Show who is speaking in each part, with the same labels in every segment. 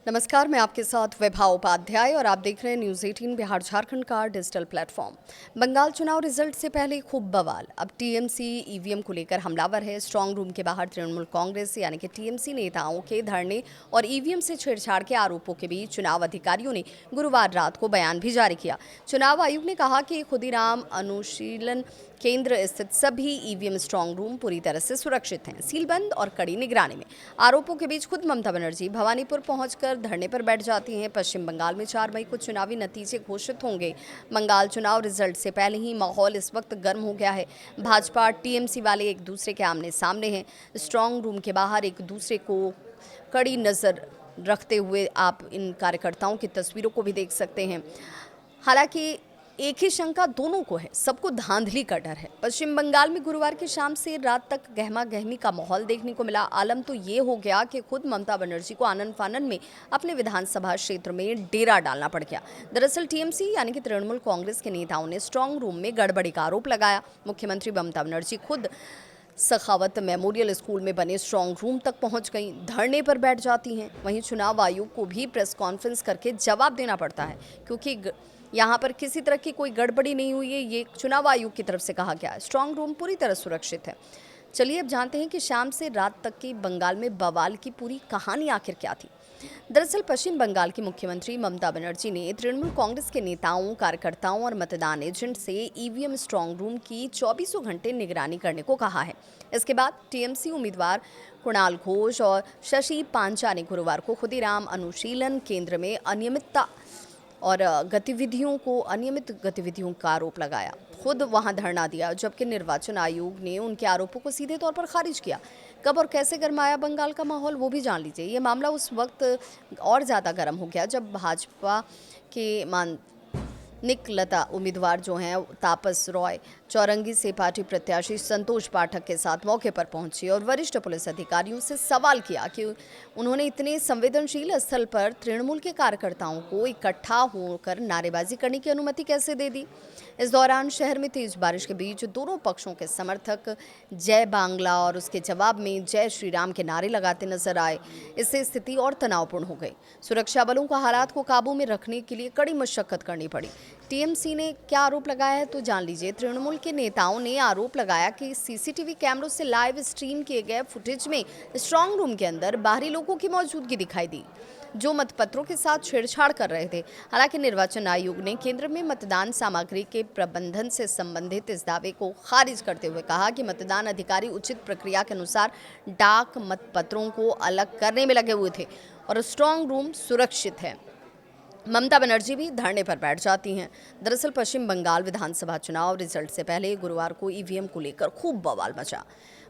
Speaker 1: नमस्कार, मैं आपके साथ वैभा उपाध्याय और आप देख रहे हैं न्यूज़ 18 बिहार झारखंड का डिजिटल प्लेटफॉर्म। बंगाल चुनाव रिजल्ट से पहले खूब बवाल। अब टीएमसी ईवीएम को लेकर हमलावर है। स्ट्रांग रूम के बाहर तृणमूल कांग्रेस यानी कि टीएमसी नेताओं के धरने और ईवीएम से छेड़छाड़ के आरोपों के बीच चुनाव अधिकारियों ने गुरुवार रात को बयान भी जारी किया। चुनाव आयोग ने कहा कि खुदीराम अनुशीलन केंद्र स्थित सभी ईवीएम स्ट्रांग रूम पूरी तरह से सुरक्षित हैं, सीलबंद और कड़ी निगरानी में। आरोपों के बीच खुद ममता बनर्जी भवानीपुर पहुंचकर धरने पर बैठ जाती हैं। पश्चिम बंगाल में 4 मई को चुनावी नतीजे घोषित होंगे। बंगाल चुनाव रिजल्ट से पहले ही माहौल इस वक्त गर्म हो गया है। भाजपा टीएमसी वाले एक दूसरे के आमने सामने हैं। स्ट्रांग रूम के बाहर एक दूसरे को कड़ी नजर रखते हुए आप इन कार्यकर्ताओं की तस्वीरों को भी देख सकते हैं। हालांकि एक ही शंका दोनों को है, सबको धांधली का डर है। पश्चिम बंगाल में गुरुवार की शाम से रात तक गहमा गहमी का माहौल देखने को मिला। आलम तो ये हो गया कि खुद ममता बनर्जी को आनन फानन में अपने विधानसभा क्षेत्र में डेरा डालना पड़ गया। दरअसल टीएमसी यानी कि तृणमूल कांग्रेस के नेताओं ने स्ट्रांग रूम में गड़बड़ी का आरोप लगाया। मुख्यमंत्री ममता बनर्जी खुद सखावत मेमोरियल स्कूल में बने स्ट्रांग रूम तक पहुंच गई, धरने पर बैठ जाती हैं। वहीं चुनाव आयोग को भी प्रेस कॉन्फ्रेंस करके जवाब देना पड़ता है, क्योंकि यहाँ पर किसी तरह की कोई गड़बड़ी नहीं हुई है, ये चुनाव आयोग की तरफ से कहा गया है। स्ट्रांग रूम पूरी तरह सुरक्षित है। चलिए अब जानते हैं कि शाम से रात तक की बंगाल में बवाल की पूरी कहानी आखिर क्या थी। दरअसल पश्चिम बंगाल की मुख्यमंत्री ममता बनर्जी ने तृणमूल कांग्रेस के नेताओं, कार्यकर्ताओं और मतदान एजेंट से ईवीएम स्ट्रांग रूम की 24 घंटे निगरानी करने को कहा है। इसके बाद टीएमसी उम्मीदवार कुणाल घोष और शशि पांचा ने गुरुवार को खुदीराम अनुशीलन केंद्र में अनियमित गतिविधियों का आरोप लगाया। खुद वहां धरना दिया, जबकि निर्वाचन आयोग ने उनके आरोपों को सीधे तौर पर खारिज किया। कब और कैसे गरमाया बंगाल का माहौल, वो भी जान लीजिए। ये मामला उस वक्त और ज़्यादा गर्म हो गया जब भाजपा के निकलता उम्मीदवार जो हैं तापस रॉय चौरंगी से पार्टी प्रत्याशी संतोष पाठक के साथ मौके पर पहुंची और वरिष्ठ पुलिस अधिकारियों से सवाल किया कि उन्होंने इतने संवेदनशील स्थल पर तृणमूल के कार्यकर्ताओं को इकट्ठा होकर नारेबाजी करने की अनुमति कैसे दे दी। इस दौरान शहर में तेज बारिश के बीच दोनों पक्षों के समर्थक जय बांग्ला और उसके जवाब में जय श्री राम के नारे लगाते नजर आए। इससे स्थिति और तनावपूर्ण हो गई। सुरक्षा बलों को हालात को काबू में रखने के लिए कड़ी मशक्कत करनी पड़ी। टीएमसी ने क्या आरोप लगाया है तो जान लीजिए। तृणमूल के नेताओं ने आरोप लगाया कि सीसीटीवी कैमरों से लाइव स्ट्रीम किए गए फुटेज में स्ट्रांग रूम के अंदर बाहरी लोगों की मौजूदगी दिखाई दी, जो मतपत्रों के साथ छेड़छाड़ कर रहे थे। हालांकि निर्वाचन आयोग ने केंद्र में मतदान सामग्री के प्रबंधन से संबंधित इस दावे को खारिज करते हुए कहा कि मतदान अधिकारी उचित प्रक्रिया के अनुसार डाक मतपत्रों को अलग करने में लगे हुए थे और स्ट्रांग रूम सुरक्षित है। ममता बनर्जी भी धरने पर बैठ जाती हैं। दरअसल पश्चिम बंगाल विधानसभा चुनाव रिजल्ट से पहले गुरुवार को ईवीएम को लेकर खूब बवाल मचा।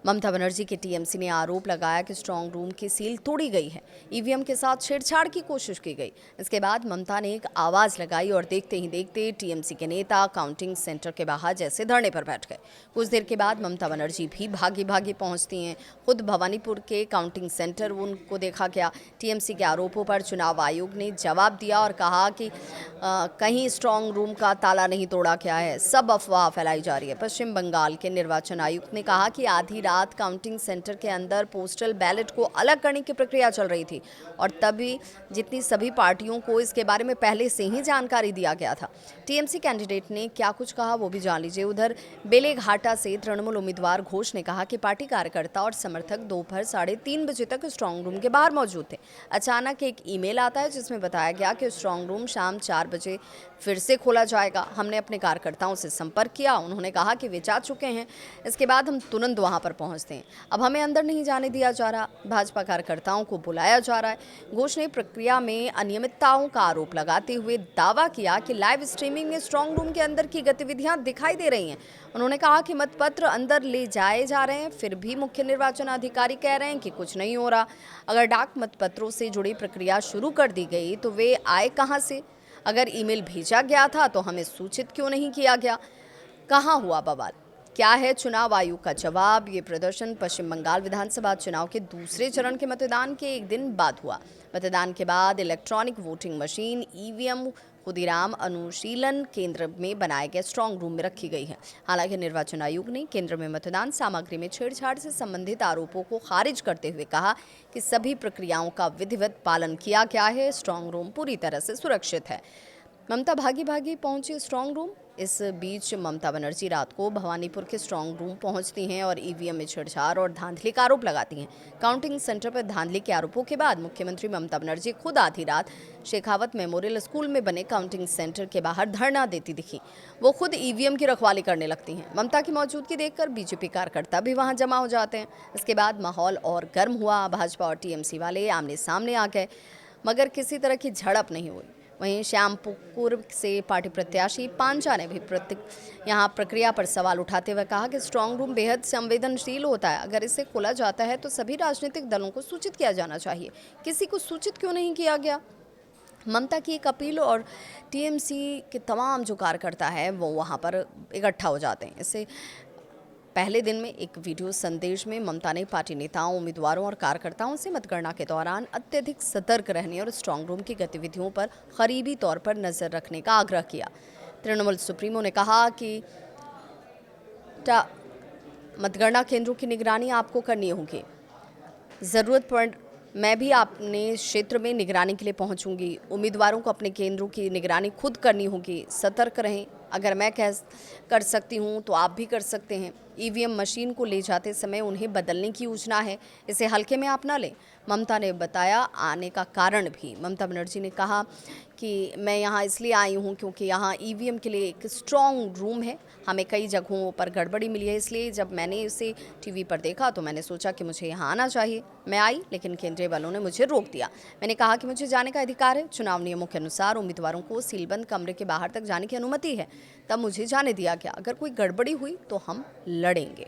Speaker 1: ममता बनर्जी के टीएमसी ने आरोप लगाया कि स्ट्रांग रूम की सील तोड़ी गई है, ईवीएम के साथ छेड़छाड़ की कोशिश की गई। इसके बाद ममता ने एक आवाज लगाई और देखते ही देखते टीएमसी के नेता काउंटिंग सेंटर के बाहर जैसे धरने पर बैठ गए। कुछ देर के बाद ममता बनर्जी भी भागी भागी पहुंचती हैं। खुद भवानीपुर के काउंटिंग सेंटर उनको देखा गया। टीएमसी के आरोपों पर चुनाव आयोग ने जवाब दिया और कहा कि कहीं स्ट्रांग रूम का ताला नहीं तोड़ा गया है, सब अफवाह फैलाई जा रही है। पश्चिम बंगाल के निर्वाचन आयुक्त ने कहा कि आधी रात काउंटिंग सेंटर के अंदर पोस्टल बैलेट को अलग करने की प्रक्रिया चल रही थी और तभी जितनी सभी पार्टियों को इसके बारे में पहले से ही जानकारी दिया गया था। टीएमसी कैंडिडेट ने क्या कुछ कहा वो भी जान लीजिए। उधर बेलेघाटा से तृणमूल उम्मीदवार घोष ने कहा कि पार्टी कार्यकर्ता और समर्थक दोपहर 3:30 बजे तक स्ट्रांग रूम के बाहर मौजूद थे। अचानक एक ईमेल आता है जिसमें बताया गया कि स्ट्रांग रूम शाम 4 बजे फिर से खोला जाएगा। हमने अपने कार्यकर्ताओं से संपर्क किया, उन्होंने कहा कि वे जा चुके हैं। इसके बाद हम तुरंत वहां पर पहुंचते हैं। अब हमें अंदर नहीं जाने दिया जा रहा, भाजपा कार्यकर्ताओं को बुलाया जा रहा है। घोष ने प्रक्रिया में अनियमितताओं का आरोप लगाते हुए दावा किया कि लाइव स्ट्रीमिंग में स्ट्रांग रूम के अंदर की गतिविधियां दिखाई दे रही हैं। उन्होंने कहा कि मतपत्र अंदर ले जाए जा रहे हैं, फिर भी मुख्य निर्वाचन अधिकारी कह रहे हैं कि कुछ नहीं हो रहा। अगर डाक मतपत्रों से जुड़ी प्रक्रिया शुरू कर दी गई तो वे आए कहां से? अगर ईमेल भेजा गया था तो हमें सूचित क्यों नहीं किया गया? कहां हुआ बवाल? क्या है चुनाव आयोग का जवाब? ये प्रदर्शन पश्चिम बंगाल विधानसभा चुनाव के दूसरे चरण के मतदान के एक दिन बाद हुआ। मतदान के बाद electronic voting machine EVM Khudiram Anushilan Kendra में बनाए गए स्ट्रांग रूम में रखी गई है। हालांकि निर्वाचन आयोग ने केंद्र में मतदान सामग्री में छेड़छाड़ से संबंधित आरोपों को खारिज करते हुए कहा कि सभी प्रक्रियाओं का विधिवत पालन किया गया है। स्ट्रांग रूम पूरी तरह से सुरक्षित है। ममता भागी भागी पहुंची स्ट्रांग रूम। इस बीच ममता बनर्जी रात को भवानीपुर के स्ट्रांग रूम पहुंचती हैं और ईवीएम में छेड़छाड़ और धांधली का आरोप लगाती हैं। काउंटिंग सेंटर पर धांधली के आरोपों के बाद मुख्यमंत्री ममता बनर्जी खुद आधी रात शेखावत मेमोरियल स्कूल में बने काउंटिंग सेंटर के बाहर धरना देती दिखी। वो खुद ईवीएम की रखवाली करने लगती हैं। ममता की मौजूदगी देखकर बीजेपी कार्यकर्ता भी वहां जमा हो जाते हैं। इसके बाद माहौल और गर्म हुआ। भाजपा और टीएमसी वाले आमने सामने आ गए, मगर किसी तरह की झड़प नहीं हुई। वहीं श्यामपुर से पार्टी प्रत्याशी पांचा ने भी यहाँ प्रक्रिया पर सवाल उठाते हुए कहा कि स्ट्रांग रूम बेहद संवेदनशील होता है। अगर इसे खोला जाता है तो सभी राजनीतिक दलों को सूचित किया जाना चाहिए। किसी को सूचित क्यों नहीं किया गया? ममता की एक अपील और टीएमसी के तमाम जो कार्यकर्ता है वो वहाँ पर इकट्ठा हो जाते हैं। इससे पहले दिन में एक वीडियो संदेश में ममता ने पार्टी नेताओं, उम्मीदवारों और कार्यकर्ताओं से मतगणना के दौरान अत्यधिक सतर्क रहने और स्ट्रांग रूम की गतिविधियों पर करीबी तौर पर नजर रखने का आग्रह किया। तृणमूल सुप्रीमो ने कहा कि मतगणना केंद्रों की निगरानी आपको करनी होगी। ज़रूरत पर मैं भी अपने क्षेत्र में निगरानी के लिए पहुंचूंगी। उम्मीदवारों को अपने केंद्रों की निगरानी खुद करनी होगी। सतर्क रहें। अगर मैं कर सकती हूं तो आप भी कर सकते हैं। ईवीएम मशीन को ले जाते समय उन्हें बदलने की योजना है, इसे हल्के में आप ना लें। ममता ने बताया आने का कारण भी। ममता बनर्जी ने कहा कि मैं यहाँ इसलिए आई हूँ क्योंकि यहाँ ईवीएम के लिए एक स्ट्रॉन्ग रूम है। हमें कई जगहों पर गड़बड़ी मिली है, इसलिए जब मैंने इसे टीवी पर देखा तो मैंने सोचा कि मुझे यहाँ आना चाहिए। मैं आई, लेकिन केंद्रीय बलों ने मुझे रोक दिया। मैंने कहा कि मुझे जाने का अधिकार है। चुनाव नियमों के अनुसार उम्मीदवारों को सीलबंद कमरे के बाहर तक जाने की अनुमति है, तब मुझे जाने दिया गया। अगर कोई गड़बड़ी हुई तो हम लड़ेंगे।